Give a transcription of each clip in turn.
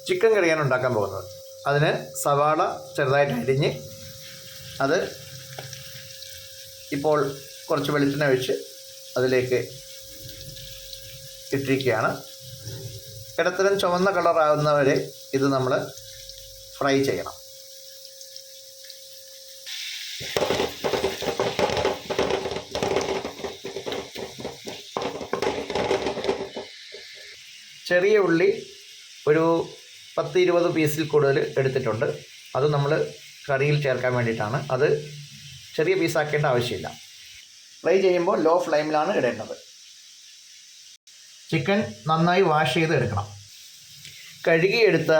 Chicken കറിയാണ് ഉണ്ടാക്കാൻ പോകുന്നത്. അതിന് സവാള ചെറുതായിട്ട് അരിഞ്ഞ് അത് ഇപ്പോൾ കുറച്ച് വെളിച്ചെണ്ണ ഒഴിച്ച് അതിലേക്ക് ഇട്ടിരിക്കുകയാണ്. ഇടത്തരം ചുവന്ന കളറാകുന്നവരെ ഇത് നമ്മൾ ഫ്രൈ ചെയ്യണം. ചെറിയ ഉള്ളി ഒരു 10-20 പീസിൽ കൂടുതൽ എടുത്തിട്ടുണ്ട്. അത് നമ്മൾ കറിയിൽ ചേർക്കാൻ വേണ്ടിയിട്ടാണ്. അത് ചെറിയ പീസാക്കേണ്ട ആവശ്യമില്ല. ഫ്രൈ ചെയ്യുമ്പോൾ ലോ ഫ്ലെയിമിലാണ് ഇടേണ്ടത്. ചിക്കൻ നന്നായി വാഷ് ചെയ്ത് എടുക്കണം. കഴുകിയെടുത്ത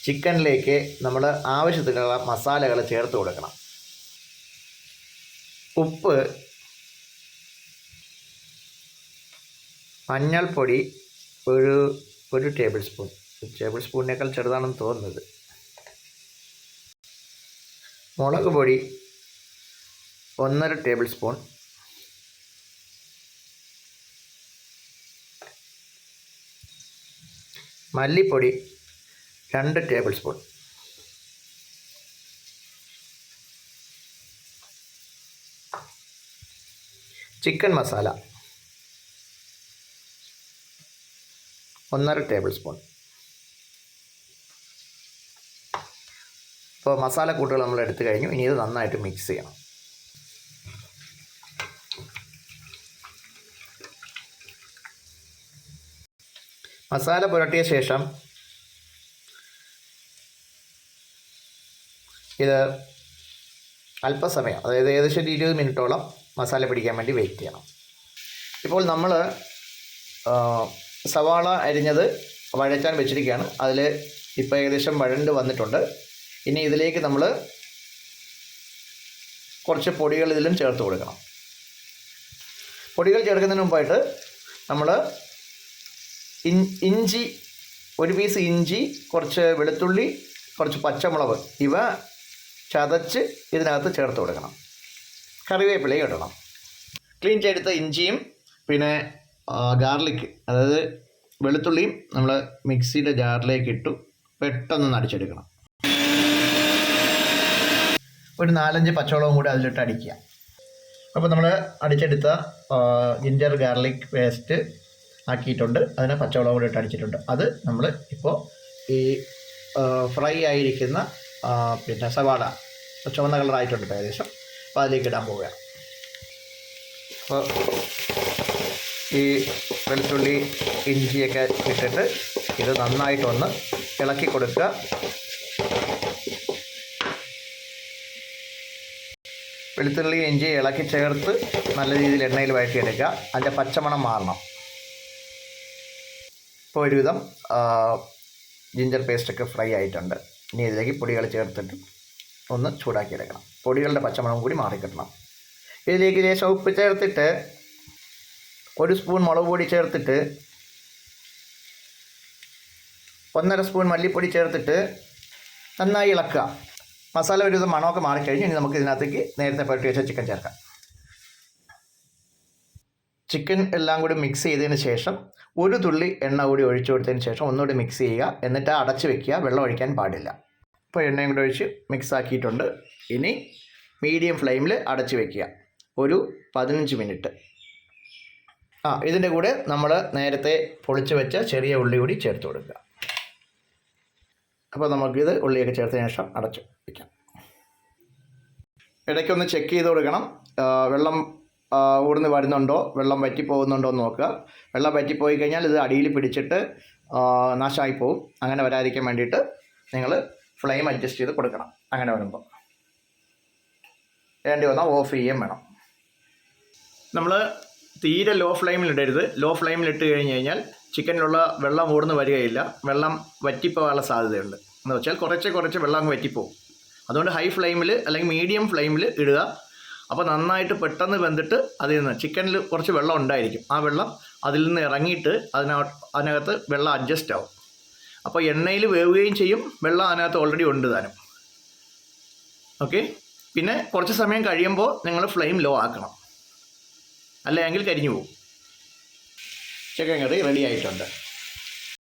ചിക്കനിലേക്ക് നമ്മൾ ആവശ്യത്തിനുള്ള മസാലകൾ ചേർത്ത് കൊടുക്കണം. ഉപ്പ്, മഞ്ഞൾപ്പൊടി ഒരു ടേബിൾ സ്പൂണിനേക്കാൾ ചെറുതാണെന്ന് തോന്നുന്നത്. മുളക് പൊടി 1.5 ടേബിൾ സ്പൂൺ, മല്ലിപ്പൊടി 2 table spoon, chicken masala 1.5 table spoon. ഇപ്പോൾ മസാല കൂട്ടുകൾ നമ്മൾ എടുത്തു കഴിഞ്ഞു. ഇനി ഇത് നന്നായിട്ട് മിക്സ് ചെയ്യണം. മസാല പുരട്ടിയ ശേഷം ഇത് അല്പസമയം, അതായത് ഏകദേശം 20 മിനിറ്റോളം മസാല പിടിക്കാൻ വേണ്ടി വെയിറ്റ് ചെയ്യണം. ഇപ്പോൾ നമ്മൾ സവാള അരിഞ്ഞത് വഴറ്റാൻ വെച്ചിരിക്കുകയാണ്. അതിൽ ഇപ്പോൾ ഏകദേശം വഴണ്ട് വന്നിട്ടുണ്ട്. ഇനി ഇതിലേക്ക് നമ്മൾ കുറച്ച് പൊടികൾ ഇതിലും ചേർത്ത് കൊടുക്കണം. പൊടികൾ ചേർക്കുന്നതിന് മുമ്പായിട്ട് നമ്മൾ ഇഞ്ചി, 1 പീസ് ഇഞ്ചി, കുറച്ച് വെളുത്തുള്ളി, കുറച്ച് പച്ചമുളക് ഇവ ചതച്ച് ഇതിനകത്ത് ചേർത്ത് കൊടുക്കണം. കറിവേപ്പിലയും ഇടണം. ക്ലീൻ ചെയ്തെടുത്ത ഇഞ്ചിയും പിന്നെ ഗാർലിക്ക്, അതായത് വെളുത്തുള്ളിയും നമ്മൾ മിക്സിയുടെ ജാറിലേക്ക് ഇട്ടു പെട്ടെന്ന് അടിച്ചെടുക്കണം. ഒരു 4-5 പച്ചമുളകും കൂടി അതിലിട്ട് അടിക്കുക. അപ്പോൾ നമ്മൾ അടിച്ചെടുത്ത ജിഞ്ചർ ഗാർലിക് പേസ്റ്റ് ആക്കിയിട്ടുണ്ട്. അതിനെ പച്ചമുളകും കൂടി ഇട്ട് അടിച്ചിട്ടുണ്ട്. അത് നമ്മൾ ഇപ്പോൾ ഈ ഫ്രൈ ആയിരിക്കുന്ന പിന്നെ സവാള ചുവന്ന കളറായിട്ടുണ്ട് ഏകദേശം. അപ്പോൾ അതിലേക്ക് ഇടാൻ പോവുകയാണ്. അപ്പോൾ ഈ വെളുത്തുള്ളി ഇഞ്ചിയൊക്കെ ഇട്ടിട്ട് ഇത് നന്നായിട്ടൊന്ന് ഇളക്കി കൊടുക്കുക. വെളുത്തുള്ളി ഇഞ്ചി ഇളക്കി ചേർത്ത് നല്ല രീതിയിൽ എണ്ണയിൽ വഴറ്റിയെടുക്കുക. അതിൻ്റെ പച്ചമണം മാറണം. ഇപ്പോൾ ഒരുവിധം ജിഞ്ചർ പേസ്റ്റൊക്കെ ഫ്രൈ ആയിട്ടുണ്ട്. ഇനി ഇതിലേക്ക് പൊടികൾ ചേർത്തിട്ട് ഒന്ന് ചൂടാക്കിയെടുക്കണം. പൊടികളുടെ പച്ചമണം കൂടി മാറിക്കിട്ടണം. ഇതിലേക്ക് ലേശം ഉപ്പ് ചേർത്തിട്ട് 1 സ്പൂൺ മുളക് പൊടി ചേർത്തിട്ട് 1.5 സ്പൂൺ മല്ലിപ്പൊടി ചേർത്തിട്ട് നന്നായി ഇളക്കുക. മസാല ഒരുവിധം മണമൊക്കെ മാറിക്കഴിഞ്ഞ് ഇനി നമുക്ക് ഇതിനകത്തേക്ക് നേരത്തെ പുരട്ടി വെച്ച ചിക്കൻ ചേർക്കാം. ചിക്കൻ എല്ലാം കൂടി മിക്സ് ചെയ്തതിന് ശേഷം 1 തുള്ളി എണ്ണ കൂടി ഒഴിച്ചു കൊടുത്തതിന് ശേഷം ഒന്നുകൂടി മിക്സ് ചെയ്യുക. എന്നിട്ട് അടച്ച് വെക്കുക. വെള്ളം ഒഴിക്കാൻ പാടില്ല. ഇപ്പോൾ എണ്ണയും കൂടി ഒഴിച്ച് മിക്സ് ആക്കിയിട്ടുണ്ട്. ഇനി മീഡിയം ഫ്ലെയിമിൽ അടച്ച് വെക്കുക ഒരു 15 മിനിറ്റ്. ഇതിൻ്റെ കൂടെ നമ്മൾ നേരത്തെ പൊളിച്ച് വെച്ച ചെറിയ ഉള്ളി കൂടി ചേർത്ത് കൊടുക്കുക. അപ്പോൾ നമുക്കിത് ഉള്ളിയൊക്കെ ചേർത്തതിന് ശേഷം അടച്ച് വയ്ക്കാം. ഇടയ്ക്കൊന്ന് ചെക്ക് ചെയ്ത് കൊടുക്കണം. വെള്ളം ഊർന്ന് വരുന്നുണ്ടോ, വെള്ളം വറ്റിപ്പോകുന്നുണ്ടോ എന്ന് നോക്കുക. വെള്ളം വറ്റിപ്പോയി കഴിഞ്ഞാൽ ഇത് അടിയിൽ പിടിച്ചിട്ട് നാശമായിപ്പോവും. അങ്ങനെ വരാതിരിക്കാൻ വേണ്ടിയിട്ട് നിങ്ങൾ ഫ്ലെയിം അഡ്ജസ്റ്റ് ചെയ്ത് കൊടുക്കണം. അങ്ങനെ വരുമ്പോൾ വേണ്ടി വന്നാൽ ഓഫ് ചെയ്യുകയും വേണം. നമ്മൾ തീരെ ലോ ഫ്ലെയിമിലിടരുത്. ലോ ഫ്ലെയിമിലിട്ട് കഴിഞ്ഞ് കഴിഞ്ഞാൽ ചിക്കനിലുള്ള വെള്ളം ഊർന്ന് വരികയില്ല. വെള്ളം വറ്റിപ്പോകാനുള്ള സാധ്യതയുണ്ട്. എന്ന് വെച്ചാൽ കുറച്ച് വെള്ളം അങ്ങ് വറ്റിപ്പോവും. അതുകൊണ്ട് ഹൈ ഫ്ലെയിമിൽ അല്ലെങ്കിൽ മീഡിയം ഫ്ലെയിമിൽ ഇടുക. അപ്പോൾ നന്നായിട്ട് പെട്ടെന്ന് വെന്തിട്ട് അതിൽ നിന്ന് ചിക്കനിൽ കുറച്ച് വെള്ളം ഉണ്ടായിരിക്കും. ആ വെള്ളം അതിൽ നിന്ന് ഇറങ്ങിയിട്ട് അതിനകത്ത് വെള്ളം അഡ്ജസ്റ്റ് ആവും. അപ്പോൾ എണ്ണയിൽ വേവുകയും ചെയ്യും. വെള്ളം അതിനകത്ത് ഓൾറെഡി ഉണ്ട് താനും. ഓക്കെ. പിന്നെ കുറച്ച് സമയം കഴിയുമ്പോൾ നിങ്ങൾ ഫ്ലെയിം ലോ ആക്കണം, അല്ലെങ്കിൽ കരിഞ്ഞു പോകും. ചിക്കൻ കറി റെഡി ആയിട്ടുണ്ട്.